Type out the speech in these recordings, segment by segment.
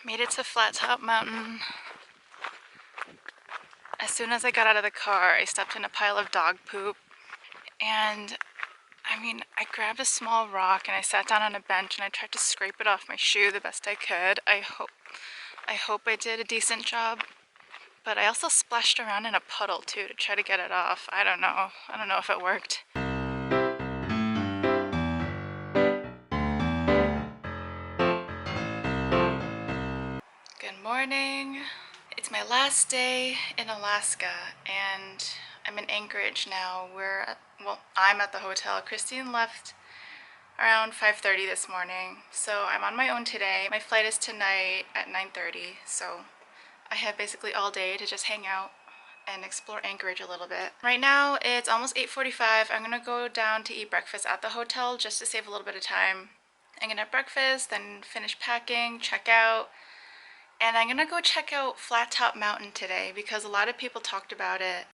Made it to Flattop Mountain. As soon as I got out of the car, I stepped in a pile of dog poop. And I grabbed a small rock and I sat down on a bench and I tried to scrape it off my shoe the best I could. I hope I did a decent job. But I also splashed around in a puddle too to try to get it off. I don't know. I don't know if it worked. Good morning. It's my last day in Alaska and I'm in Anchorage now. I'm at the hotel. Christine left around 5:30 this morning. So I'm on my own today. My flight is tonight at 9:30. So I have basically all day to just hang out and explore Anchorage a little bit. Right now it's almost 8:45. I'm gonna go down to eat breakfast at the hotel just to save a little bit of time. I'm gonna have breakfast, then finish packing, check out, and I'm gonna go check out Flattop Mountain today because a lot of people talked about it.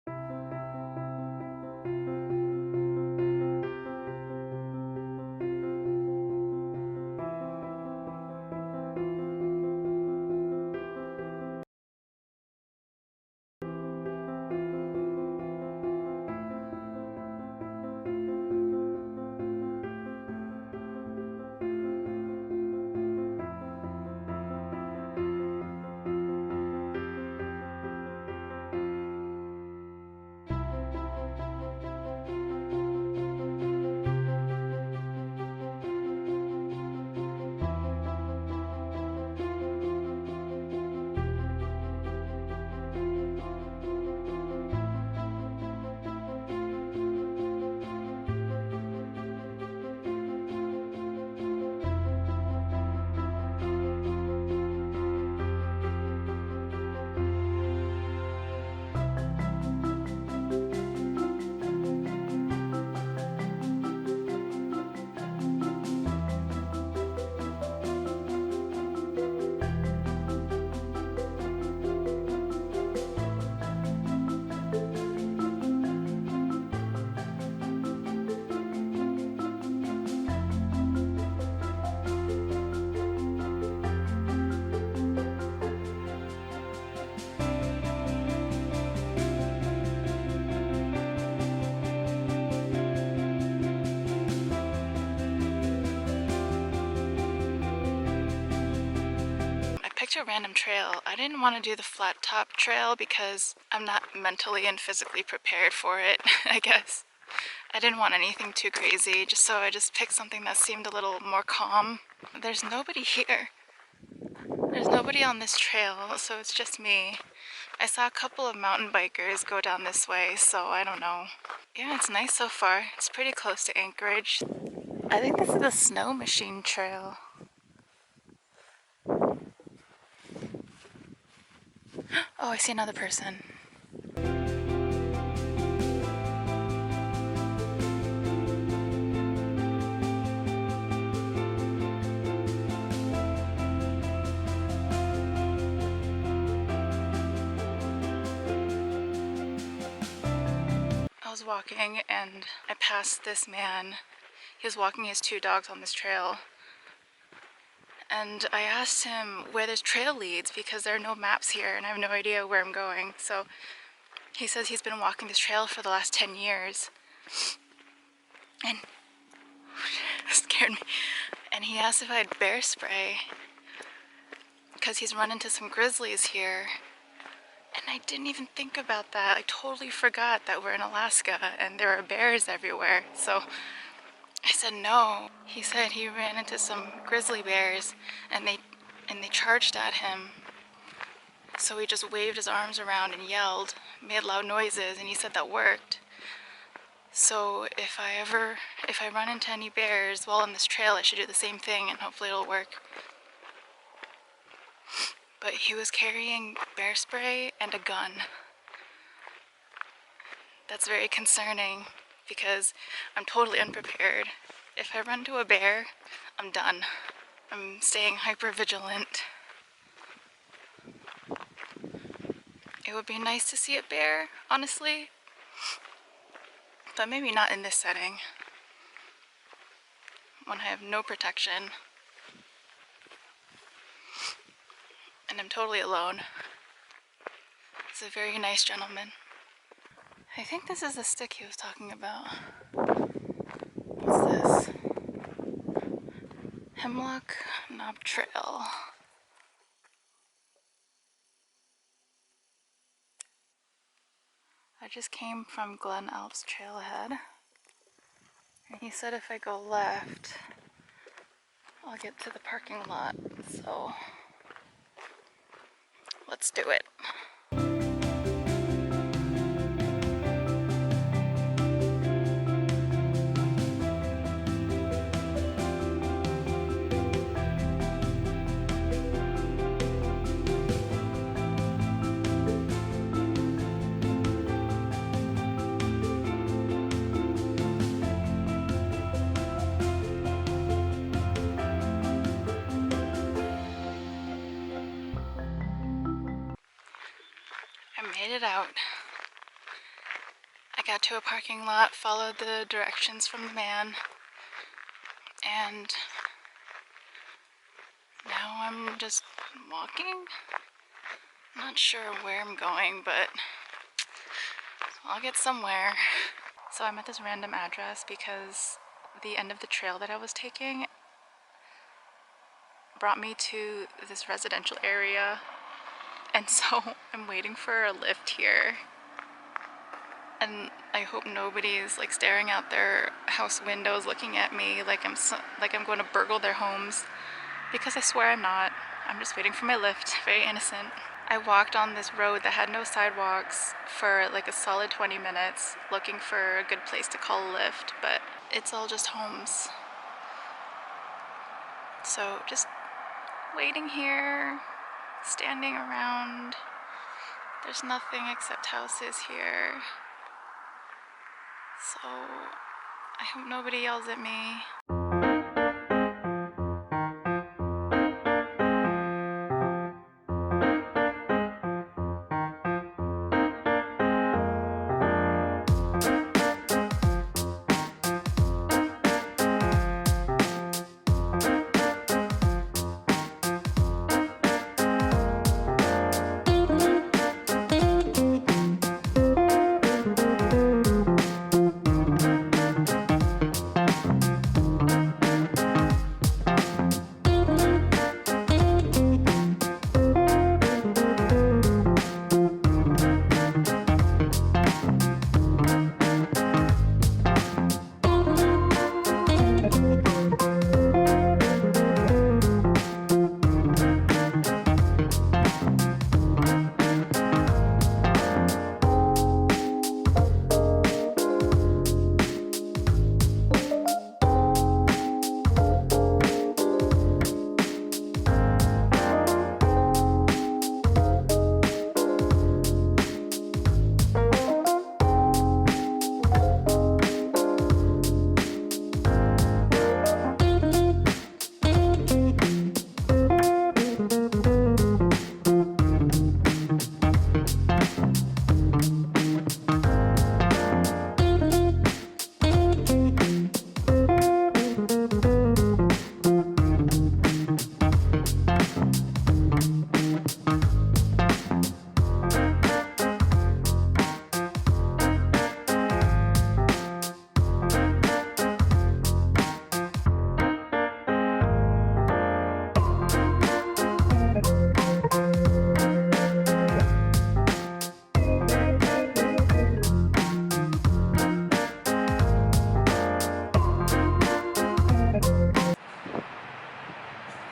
A random trail. I didn't want to do the flat top trail because I'm not mentally and physically prepared for it, I guess. I didn't want anything too crazy, so I just picked something that seemed a little more calm. There's nobody here. There's nobody on this trail, so it's just me. I saw a couple of mountain bikers go down this way, so I don't know. Yeah, it's nice so far. It's pretty close to Anchorage. I think this is the snow machine trail. Oh, I see another person. I was walking and I passed this man. He was walking his two dogs on this trail. And I asked him where this trail leads because there are no maps here and I have no idea where I'm going. So he says he's been walking this trail for the last 10 years. And it scared me. And he asked if I had bear spray because he's run into some grizzlies here. And I didn't even think about that. I totally forgot that we're in Alaska and there are bears everywhere. So I said no. He said he ran into some grizzly bears and they charged at him. So he just waved his arms around and yelled, made loud noises, and he said that worked. So if I run into any bears while on this trail, I should do the same thing and hopefully it'll work. But he was carrying bear spray and a gun. That's very concerning because I'm totally unprepared. If I run into a bear, I'm done. I'm staying hyper vigilant. It would be nice to see a bear, honestly, but maybe not in this setting when I have no protection. and I'm totally alone. He's a very nice gentleman. I think this is the stick he was talking about. What's this? Hemlock Knob Trail. I just came from Glen Alps Trailhead, and he said if I go left, I'll get to the parking lot, so let's do it. I made it out. I got to a parking lot, followed the directions from the man, and now I'm just walking. Not sure where I'm going, but I'll get somewhere. So I'm at this random address because the end of the trail that I was taking brought me to this residential area, and so I'm waiting for a lift here. And I hope nobody's like staring out their house windows looking at me like I'm going to burgle their homes, because I swear I'm not. I'm just waiting for my lift. Very innocent. I walked on this road that had no sidewalks for like a solid 20 minutes looking for a good place to call a lift, but it's all just homes. So just waiting here, standing around. There's nothing except houses here. So I hope nobody yells at me.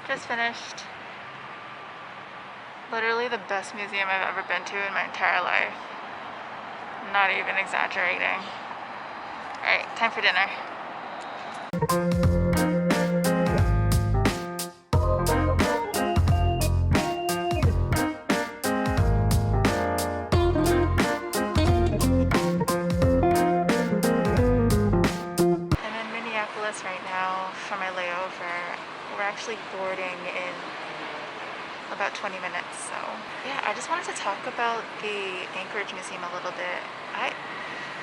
Just finished. Literally the best museum I've ever been to in my entire life. Not even exaggerating. Alright, time for dinner. I'm in Minneapolis right now for my layover. We're actually boarding in about 20 minutes, so yeah, I just wanted to talk about the Anchorage Museum a little bit. I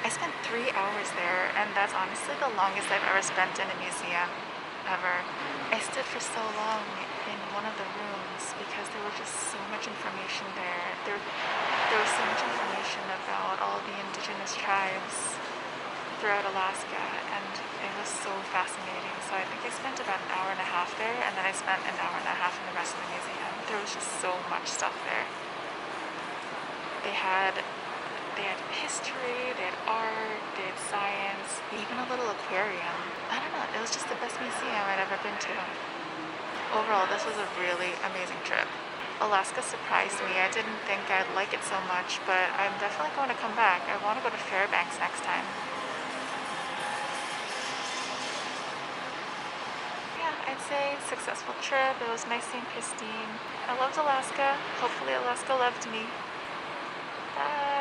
spent 3 hours there, and that's honestly the longest I've ever spent in a museum, ever. I stood for so long in one of the rooms because there was just so much information there. There was so much information about all the indigenous tribes throughout Alaska, and it was so fascinating. So I think I spent about an hour and a half there, and then I spent an hour and a half in the rest of the museum. There was just so much stuff there. They had history, they had art, they had science, even a little aquarium. I don't know, it was just the best museum I'd ever been to. Overall, this was a really amazing trip. Alaska surprised me. I didn't think I'd like it so much, but I'm definitely going to come back. I want to go to Fairbanks next time. Yeah, I'd say successful trip. It was nice and pristine. I loved Alaska. Hopefully Alaska loved me. Bye.